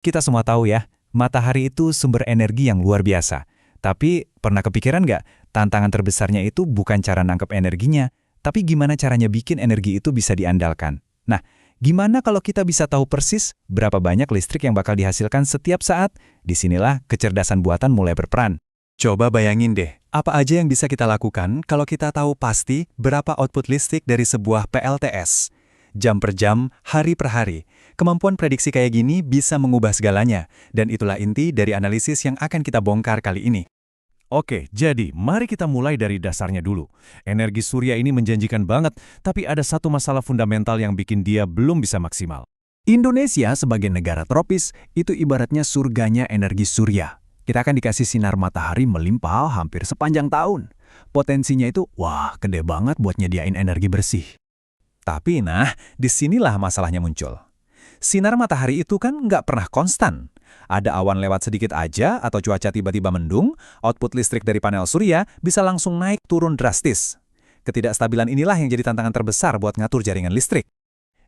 Kita semua tahu ya, matahari itu sumber energi yang luar biasa. Tapi pernah kepikiran nggak, tantangan terbesarnya itu bukan cara nangkep energinya, tapi gimana caranya bikin energi itu bisa diandalkan. Nah, gimana kalau kita bisa tahu persis berapa banyak listrik yang bakal dihasilkan setiap saat? Disinilah kecerdasan buatan mulai berperan. Coba bayangin deh, apa aja yang bisa kita lakukan kalau kita tahu pasti berapa output listrik dari sebuah PLTS. Jam per jam, hari per hari. Kemampuan prediksi kayak gini bisa mengubah segalanya, dan itulah inti dari analisis yang akan kita bongkar kali ini. Oke, jadi mari kita mulai dari dasarnya dulu. Energi surya ini menjanjikan banget, tapi ada satu masalah fundamental yang bikin dia belum bisa maksimal. Indonesia sebagai negara tropis, itu ibaratnya surganya energi surya. Kita akan dikasih sinar matahari melimpah hampir sepanjang tahun. Potensinya itu, wah, gede banget buat nyediain energi bersih. Tapi disinilah masalahnya muncul. Sinar matahari itu kan nggak pernah konstan. Ada awan lewat sedikit aja atau cuaca tiba-tiba mendung, output listrik dari panel surya bisa langsung naik turun drastis. Ketidakstabilan inilah yang jadi tantangan terbesar buat ngatur jaringan listrik.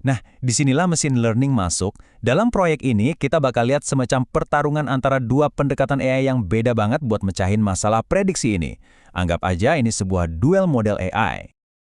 Nah, disinilah machine learning masuk. Dalam proyek ini, kita bakal lihat semacam pertarungan antara dua pendekatan AI yang beda banget buat mecahin masalah prediksi ini. Anggap aja ini sebuah duel model AI.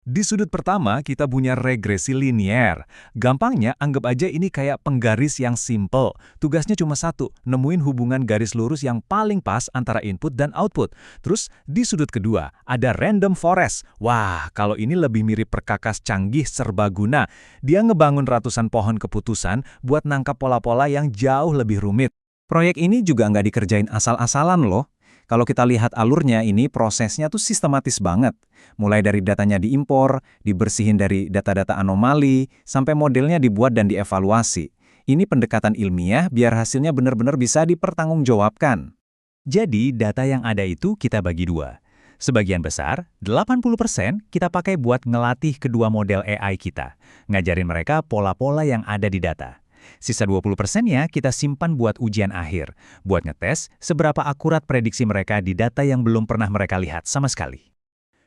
Di sudut pertama, kita punya regresi linier. Gampangnya, anggap aja ini kayak penggaris yang simple. Tugasnya cuma satu, nemuin hubungan garis lurus yang paling pas antara input dan output. Terus, di sudut kedua, ada random forest. Wah, kalau ini lebih mirip perkakas canggih serbaguna. Dia ngebangun ratusan pohon keputusan buat nangkap pola-pola yang jauh lebih rumit. Proyek ini juga nggak dikerjain asal-asalan loh. Kalau kita lihat alurnya ini prosesnya tuh sistematis banget. Mulai dari datanya diimpor, dibersihin dari data-data anomali, sampai modelnya dibuat dan dievaluasi. Ini pendekatan ilmiah biar hasilnya benar-benar bisa dipertanggungjawabkan. Jadi data yang ada itu kita bagi dua. Sebagian besar, 80% kita pakai buat ngelatih kedua model AI kita. Ngajarin mereka pola-pola yang ada di data. Sisa 20%-nya kita simpan buat ujian akhir, buat ngetes seberapa akurat prediksi mereka di data yang belum pernah mereka lihat sama sekali.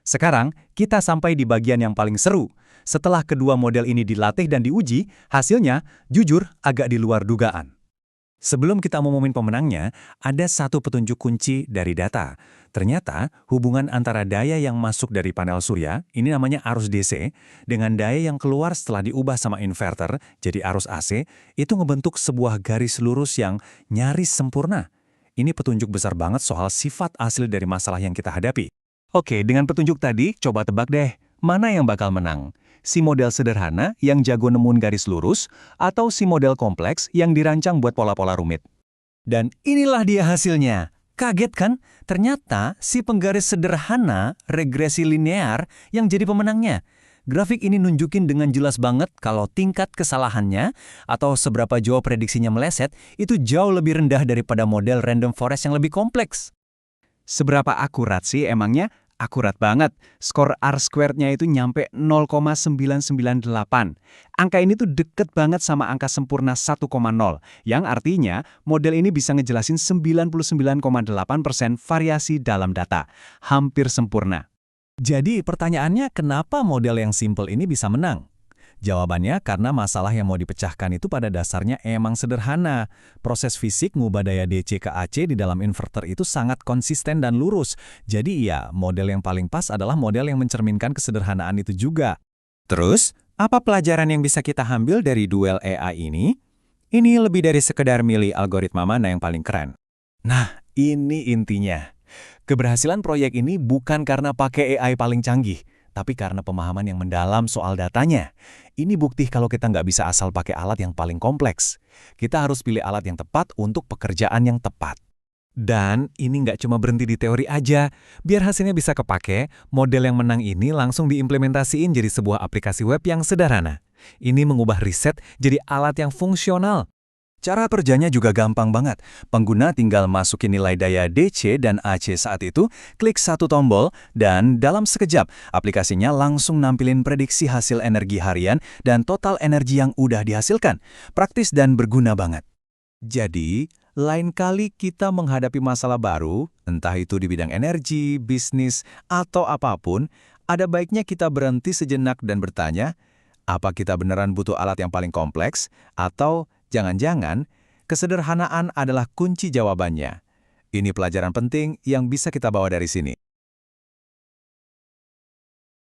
Sekarang, kita sampai di bagian yang paling seru. Setelah kedua model ini dilatih dan diuji, hasilnya jujur agak di luar dugaan. Sebelum kita ngumumin pemenangnya, ada satu petunjuk kunci dari data. Ternyata, hubungan antara daya yang masuk dari panel surya, ini namanya arus DC, dengan daya yang keluar setelah diubah sama inverter, jadi arus AC, itu ngebentuk sebuah garis lurus yang nyaris sempurna. Ini petunjuk besar banget soal sifat asli dari masalah yang kita hadapi. Oke, dengan petunjuk tadi, coba tebak deh, mana yang bakal menang? Si model sederhana yang jago nemuin garis lurus, atau si model kompleks yang dirancang buat pola-pola rumit. Dan inilah dia hasilnya. Kaget kan? Ternyata si penggaris sederhana regresi linear yang jadi pemenangnya. Grafik ini nunjukin dengan jelas banget kalau tingkat kesalahannya atau seberapa jauh prediksinya meleset itu jauh lebih rendah daripada model random forest yang lebih kompleks. Seberapa akurat sih emangnya? Akurat banget. Skor R-squared-nya itu nyampe 0,998. Angka ini tuh deket banget sama angka sempurna 1,0, yang artinya model ini bisa ngejelasin 99,8% variasi dalam data. Hampir sempurna. Jadi pertanyaannya, kenapa model yang simple ini bisa menang? Jawabannya karena masalah yang mau dipecahkan itu pada dasarnya emang sederhana. Proses fisik ngubah daya DC ke AC di dalam inverter itu sangat konsisten dan lurus. Jadi ya, model yang paling pas adalah model yang mencerminkan kesederhanaan itu juga. Terus, apa pelajaran yang bisa kita ambil dari duel AI ini? Ini lebih dari sekedar milih algoritma mana yang paling keren. Nah, ini intinya. Keberhasilan proyek ini bukan karena pakai AI paling canggih, tapi karena pemahaman yang mendalam soal datanya. Ini bukti kalau kita nggak bisa asal pakai alat yang paling kompleks. Kita harus pilih alat yang tepat untuk pekerjaan yang tepat. Dan ini nggak cuma berhenti di teori aja. Biar hasilnya bisa kepake, model yang menang ini langsung diimplementasiin jadi sebuah aplikasi web yang sederhana. Ini mengubah riset jadi alat yang fungsional. Cara kerjanya juga gampang banget. Pengguna tinggal masukin nilai daya DC dan AC saat itu, klik satu tombol, dan dalam sekejap, aplikasinya langsung nampilin prediksi hasil energi harian dan total energi yang udah dihasilkan. Praktis dan berguna banget. Jadi, lain kali kita menghadapi masalah baru, entah itu di bidang energi, bisnis, atau apapun, ada baiknya kita berhenti sejenak dan bertanya, apa kita beneran butuh alat yang paling kompleks, atau jangan-jangan, Kesederhanaan adalah kunci jawabannya. Ini pelajaran penting yang bisa kita bawa dari sini.